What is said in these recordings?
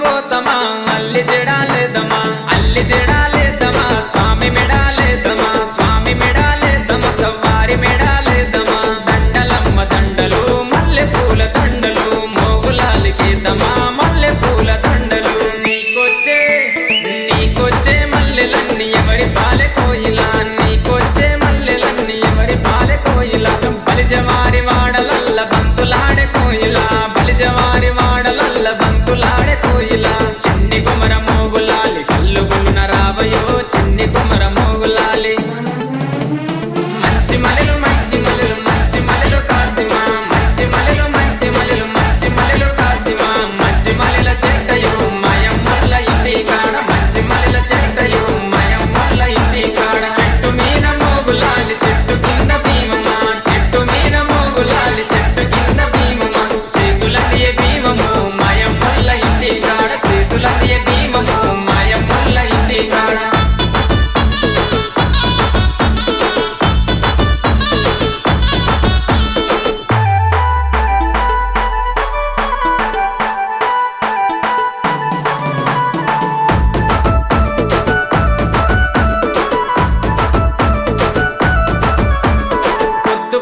గోతమా అల్లి జడాలేదమా అల్లి జడాలేదమా స్వామి మెడాలేదమా స్వామి మెడాలేదమా సవారి మెడాలేదమా దండలమ్మ దండలు మల్లె పూల దండలు మోగులాలికేదమా మల్లె పూల దండలు నీకొచ్చే మల్లెలన్నీ ఎవరి పాలె కోయిలా నీకొచ్చే మల్లెలన్నీ ఎవరి పాలె కోయిలా బలిజవారి వాడలల్ల బంతులాడే కోయిలా బలిజవారి వాడలల్ల బంతులాడే కోయిలా చిన్ని కుమర మోగులాలి కల్లు గులున రావయో చిన్ని కుమర మోగులాలి మంచి మలెలు మంచి మలెలు మంచి మలెలు కాసిమా మంచి మలెలు మంచి మలెలు మంచి మలెలు కాసిమా మంచి మలెల చెట్టయో మయమ్మల్ల ఇంటి కాడ మంచి మలెల చెట్టయో మయమ్మల్ల ఇంటి కాడ చెట్టు మీద మోగులాలి చెట్టు కింద భీమమా చెట్టు మీద మోగులాలి చెట్టు కింద భీమమా చేతులదియ భీమము మయమ్మల్ల ఇంటి కాడ చేతులదియ భీమము మయమ్మల్ల ఇంటి కాడ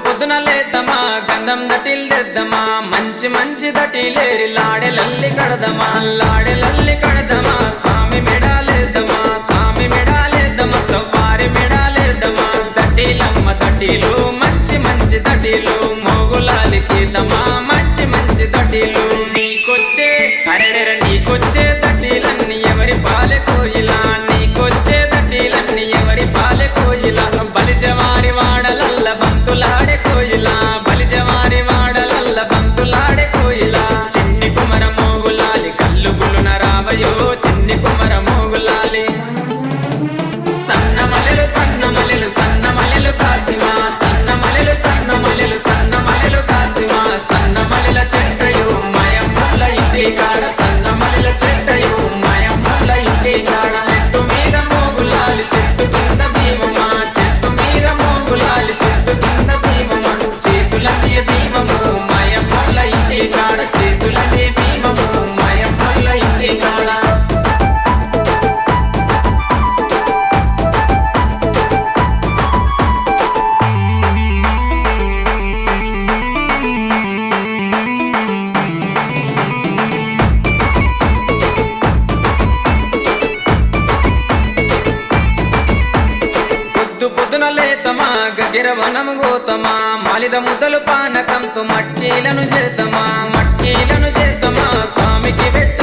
పొద్దున లేదమా గంధం దటిల్లేద్దమా మంచి మంచి దటిలేరి లాడెలల్లి కడదమా లాడెలల్లి కడదమా స్వామి మెడాలేదమా స్వామి మెడాలేదమా సవారి మెడాలేదమా దటిలమ్మ దటిలు మంచి మంచి దటిలు మోగులాలికేదమా మంచి మంచి దటిలు నీకొచ్చే అరెడెర నీకొచ్చే దటిలన్నీ ఎవరి పాలె కోయిలా నీకొచ్చే దటిలన్నీ ఎవరి పాలె కోయిలా బలిజవారి వాడలల్ల బంతులాడే కోయిలా బలిజవారి వాడలల్ల బంతులాడే కోయిలా చిన్ని కుమర మోగులాలి కల్లు గులున రావయో చిన్ని కుమర మోగులాలి సన్న మలెలు సన్న మలెలు సన్న మలెలు కాసిమా సన్న మలెలు సన్న మలెలు సన్న మలెలు కాసిమా సన్న మలెల చెట్టయో మయమ్మల్ల ఇంటి కాడ సన్న మలెల చెట్టయో మయమ్మల్ల ఇంటి కాడ చెట్టు మీద మోగులాలి చెట్టు కింద భీమమా చెట్టు మీద మోగులాలి చెట్టు కింద భీమమా చేతులదియ భీమము మయమ్మల్ల ఇంటి కాడ చేతులదియ భీమము మయమ్మల్ల ఇంటి కాడ పొద్దున లేతమా గగిరవనము గోతమా మాలిద ముద్దలు పానకంతో మట్టీలను చేతమా స్వామికి పెట్ట